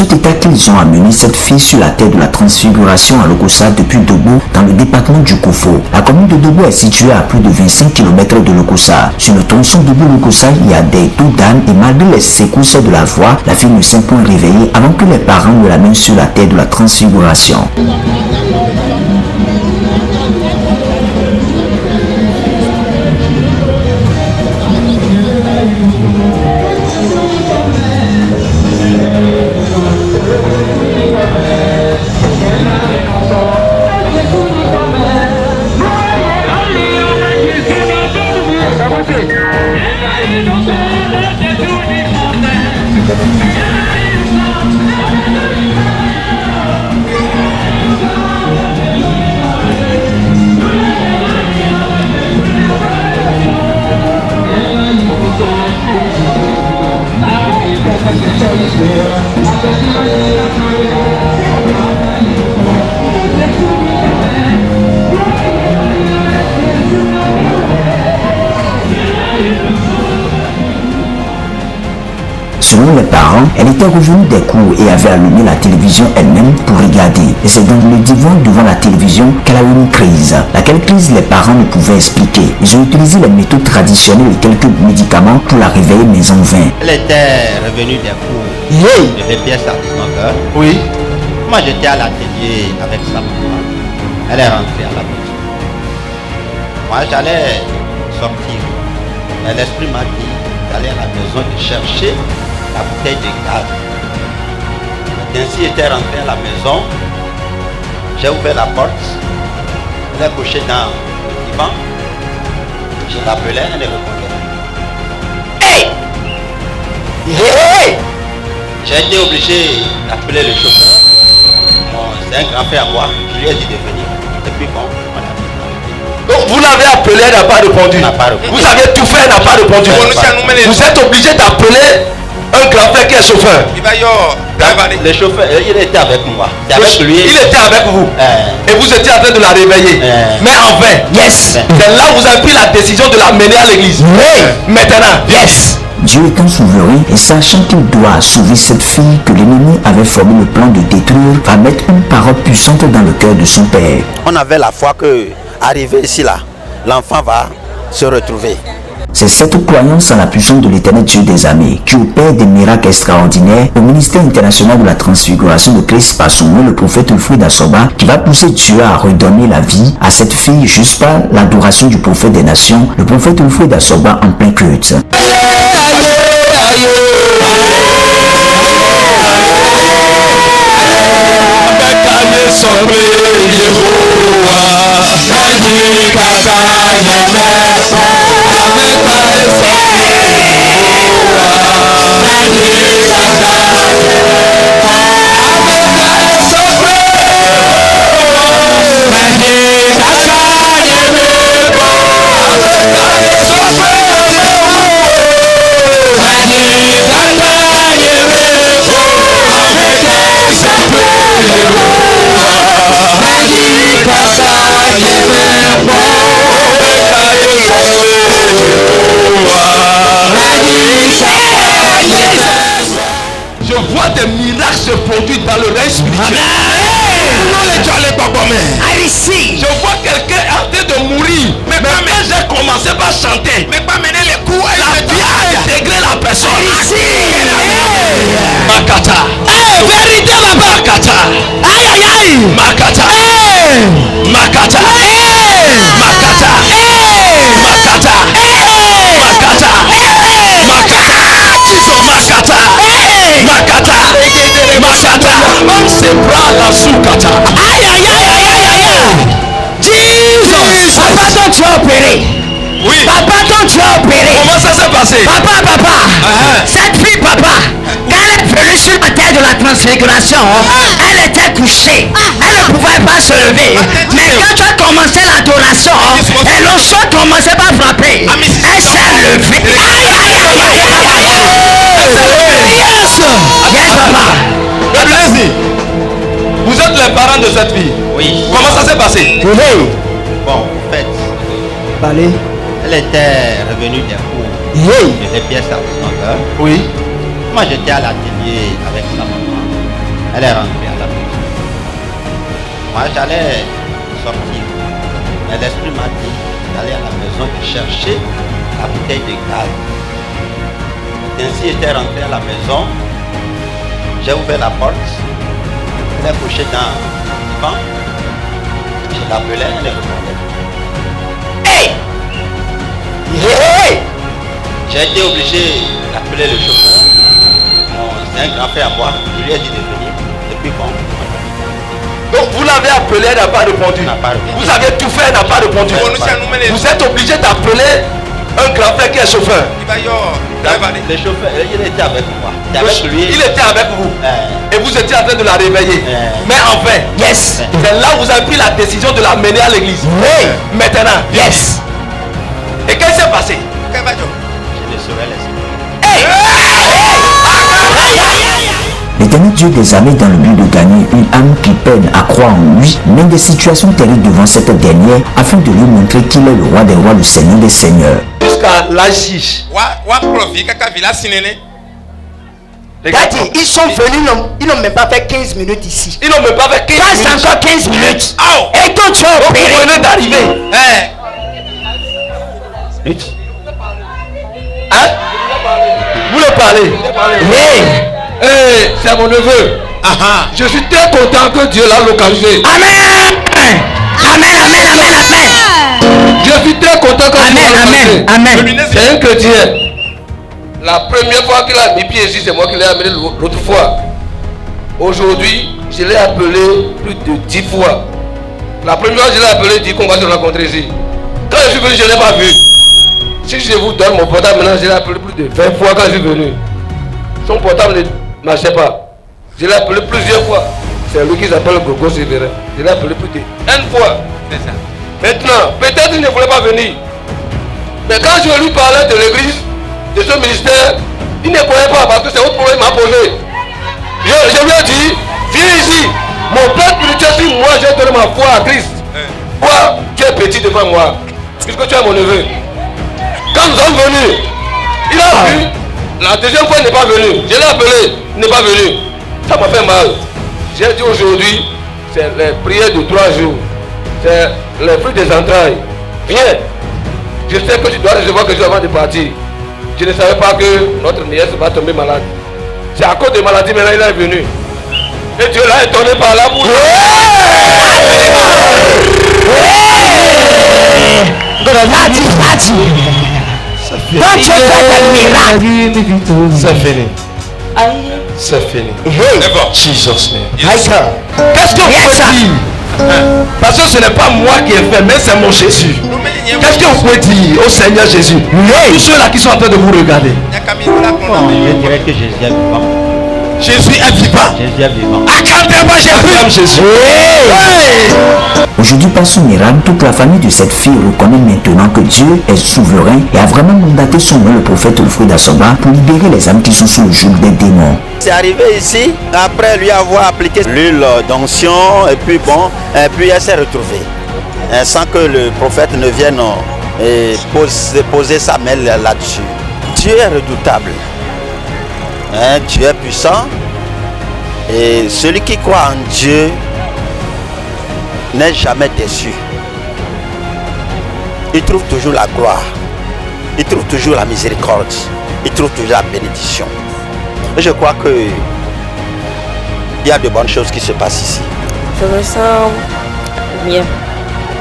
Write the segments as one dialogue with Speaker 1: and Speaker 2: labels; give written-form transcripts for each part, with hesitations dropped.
Speaker 1: cet état qu'ils ont amené cette fille sur la terre de la transfiguration à Lokossa depuis Dobo dans le département du Kofo. La commune de Dobo est située à plus de 25 km de Lokossa. Sur le tronçon Dobo-Lokossa, il y a des taux d'âne et malgré les secousses de la voix, la fille ne s'est point réveillée avant que les parents ne l'amènent sur la terre de la transfiguration. Selon les parents, elle était revenue des cours et avait allumé la télévision elle-même pour regarder. Et c'est dans le divan devant la télévision qu'elle a eu une crise. Laquelle crise les parents ne pouvaient expliquer. Ils ont utilisé les méthodes traditionnelles et quelques médicaments pour la réveiller, mais en vain.
Speaker 2: Elle était revenue des cours.
Speaker 1: Hey!
Speaker 2: Je fais pièce à 19h.
Speaker 3: Oui.
Speaker 2: Moi j'étais à l'atelier avec sa maman. Elle est rentrée à la maison. Moi j'allais sortir. Mais l'esprit m'a dit d'aller à la maison de chercher la bouteille de gaz. Ainsi était rentré à la maison. J'ai ouvert la porte. Elle est couchée dans le divan. Je l'appelais, elle répondait. Hey! Hey! J'ai été obligé d'appeler le chauffeur. Bon, c'est un grand frère à moi. Je lui ai dit de venir. Et puis bon, on a dit.
Speaker 3: Donc vous l'avez appelé, elle n'a pas répondu.
Speaker 2: Elle n'a pas répondu.
Speaker 3: Vous avez tout fait, elle n'a pas répondu. Vous êtes obligé d'appeler un grand frère qui est chauffeur.
Speaker 2: Le chauffeur, il était avec moi. C'est avec lui.
Speaker 3: Il était avec vous. Et vous étiez en train de la réveiller. Mais en vain.
Speaker 1: Yes!
Speaker 3: C'est là où vous avez pris la décision de la mener à l'église.
Speaker 1: Oui!
Speaker 3: Maintenant.
Speaker 1: Yes! Dieu étant souverain et sachant qu'il doit sauver cette fille que l'ennemi avait formé le plan de détruire, va mettre une parole puissante dans le cœur de son père.
Speaker 2: On avait la foi que, arrivé ici là, l'enfant va se retrouver.
Speaker 1: C'est cette croyance en la puissance de l'éternel Dieu des armées qui opère des miracles extraordinaires au ministère international de la transfiguration de Christ par son nom, le prophète Wilfrid Asoba, qui va pousser Dieu à redonner la vie à cette fille juste par l'adoration du prophète des nations, le prophète Wilfrid Asoba en plein culte.
Speaker 3: Je vois des miracles se produire dans le règne spirituel. Je vois quelqu'un en train de mourir. Mais quand j'ai commencé par chanter, la vie a intégré la personne. Makata. Vérité, Makata. Aïe aïe aïe. Makata. Makata. Makata. Makata. Makata. Makata. Makata. Makata. C'est bras la soukata.
Speaker 4: Aïe aïe aïe aïe aïe aïe. Jesus. Papa, donc tu as opéré.
Speaker 3: Oui.
Speaker 4: Papa, donc tu as opéré.
Speaker 3: Comment ça s'est passé?
Speaker 4: Papa. Cette fille, papa, quand elle est venue sur la terre de la transfiguration, elle était couchée. Elle ne pouvait pas se lever. Mais quand tu as commencé l'adoration, et l'onction commençait par frapper. Elle s'est levée. Aïe aïe aïe aïe aïe. Yes. Yes, papa.
Speaker 3: Allez-y. Vous êtes les parents de cette fille.
Speaker 2: Oui.
Speaker 3: Comment ça s'est passé?
Speaker 2: Bon, en fait, elle était revenue des cours. Je fais pièce à 19h.
Speaker 3: Oui.
Speaker 2: Moi j'étais à l'atelier avec sa maman. Elle est rentrée à la maison. Moi, j'allais sortir. Mais l'esprit m'a dit d'aller à la maison et chercher la bouteille de gaz. Ainsi, j'étais rentré à la maison. J'ai ouvert la porte. Elle est couchée dans le divan. Je l'appelais, elle répondait.
Speaker 4: Hey! Hey!
Speaker 2: J'ai été obligé d'appeler le chauffeur. C'est un grand frère à moi. Je lui ai dit de venir. Depuis quand?
Speaker 3: Donc vous l'avez appelé, elle n'a pas répondu.
Speaker 2: Elle n'a pas répondu.
Speaker 3: Vous avez tout fait, elle n'a pas répondu. Vous êtes obligé d'appeler un grand frère qui est chauffeur.
Speaker 2: Le chauffeur, il était avec moi.
Speaker 3: Il était avec vous. Et vous étiez en train de la réveiller. Mais enfin,
Speaker 4: Yes.
Speaker 3: c'est là où vous avez pris la décision de la mener à l'église.
Speaker 4: Oui.
Speaker 3: Maintenant,
Speaker 4: Yes.
Speaker 3: Et qu'est-ce qui s'est passé?
Speaker 2: Je ne saurais laisser.
Speaker 1: L'Éternel Dieu des armées, dans le but de gagner une âme qui peine à croire en lui, mène des situations terribles devant cette dernière afin de lui montrer qu'il est le roi des rois, le seigneur des seigneurs.
Speaker 3: Jusqu'à l'âge 6.
Speaker 4: Daddy, ils sont venus, ils n'ont même pas fait 15 minutes ici.
Speaker 3: Ils n'ont même pas fait 15 minutes.
Speaker 4: Passe encore 15 minutes.
Speaker 3: Oh.
Speaker 4: Et toi, tu as
Speaker 3: Donc
Speaker 4: opéré.
Speaker 3: vous venez d'arriver. Hein? Vous le parlez?
Speaker 4: Oui.
Speaker 3: C'est mon neveu. Je suis très content que Dieu l'a localisé.
Speaker 4: Amen. Amen, amen, amen, amen.
Speaker 3: Je suis très content que Dieu l'a localisé.
Speaker 4: Amen, amen.
Speaker 3: C'est un chrétien. La première fois qu'il a mis pied ici, c'est moi qui l'ai amené l'autre fois. Aujourd'hui, je l'ai appelé plus de 10 fois. La première fois, je l'ai appelé, dit qu'on va se rencontrer ici. Quand je suis venu, je ne l'ai pas vu. Si je vous donne mon portable maintenant, je l'ai appelé plus de 20 fois quand je suis venu. Son portable ne marchait pas. Je l'ai appelé plusieurs fois. C'est lui qui s'appelle Gogo Sévérin. Je l'ai appelé plus de 1 fois. C'est ça. Maintenant, peut-être qu'il ne voulait pas venir. Mais quand je lui parlais de l'église, de ce ministère, il ne croyait pas parce que c'est autre problème m'a posé. Je lui ai dit, viens ici. Mon père spirituel, si moi j'ai donné ma foi à Christ, toi tu es petit devant moi, puisque tu es mon neveu. Quand nous sommes venus, il a vu, la deuxième fois il n'est pas venu. Je l'ai appelé, il n'est pas venu. Ça m'a fait mal. J'ai dit aujourd'hui, c'est les prières de 3 jours. C'est les fruits des entrailles. Viens. Je sais que tu dois recevoir quelque chose avant de partir. Je ne savais pas que notre nièce va tomber malade. C'est à cause de maladie, maintenant il est venu. Et Dieu l'a étonné par la bouche. C'est fini. C'est fini. Jesus name. Qu'est-ce que vous pouvez dire? Parce que ce n'est pas moi qui ai fait, mais c'est mon Jésus. Qu'est-ce que vous pouvez dire au Seigneur Jésus? Tous ceux-là qui sont en train de vous regarder.
Speaker 2: Je dirais que Jésus est vivant.
Speaker 3: Jésus est vivant.
Speaker 2: Jésus est vivant.
Speaker 3: Acclamez-moi Jésus.
Speaker 1: Aujourd'hui, par son miracle, toute la famille de cette fille reconnaît maintenant que Dieu est souverain et a vraiment mandaté son nom, le prophète Wilfrid Assoba, pour libérer les âmes qui sont sous le joug des démons.
Speaker 2: C'est arrivé ici, après lui avoir appliqué l'huile d'onction, et puis bon, et puis elle s'est retrouvée. Sans que le prophète ne vienne poser sa main là-dessus. Dieu est redoutable. Dieu est puissant. Et celui qui croit en Dieu n'est jamais déçu. Il trouve toujours la gloire. Il trouve toujours la miséricorde. Il trouve toujours la bénédiction. Et je crois que il y a de bonnes choses qui se passent ici.
Speaker 5: Je me sens bien.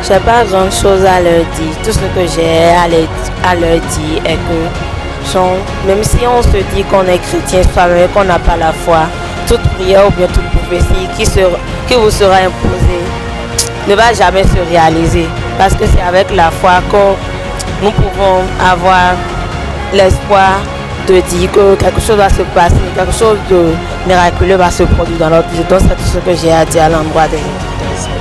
Speaker 5: Je n'ai pas grand chose à leur dire. Tout ce que j'ai à leur dire est que même si on se dit qu'on est chrétien, mais qu'on n'a pas la foi, toute prière ou bien toute prophétie qui vous sera imposée ne va jamais se réaliser. Parce que c'est avec la foi que nous pouvons avoir l'espoir de dire que quelque chose va se passer, quelque chose de miraculeux va se produire dans notre vie. Donc c'est tout ce que j'ai à dire à l'endroit des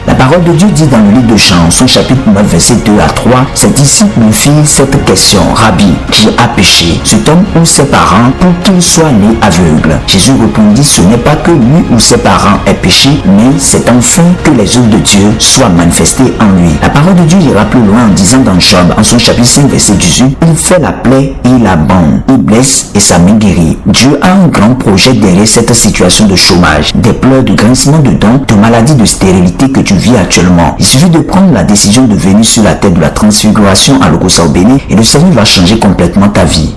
Speaker 1: La parole de Dieu dit dans le livre de Chansons, chapitre 9, verset 2 à 3, ses disciples lui firent cette question: Rabbi, qui a péché, cet homme ou ses parents, pour qu'il soit né aveugle? Jésus répondit: ce n'est pas que lui ou ses parents aient péché, mais c'est enfin que les œuvres de Dieu soient manifestées en lui. La parole de Dieu ira plus loin en disant dans Job, en son chapitre 5, verset 18, il fait la plaie et il la bande, il blesse et sa main guérit. Dieu a un grand projet derrière cette situation de chômage, des pleurs, de grincement de dents, de maladies, de stérilité que tu vis actuellement. Il suffit de prendre la décision de venir sur la terre de la transfiguration à Lokossa au Bénin et le Seigneur va changer complètement ta vie.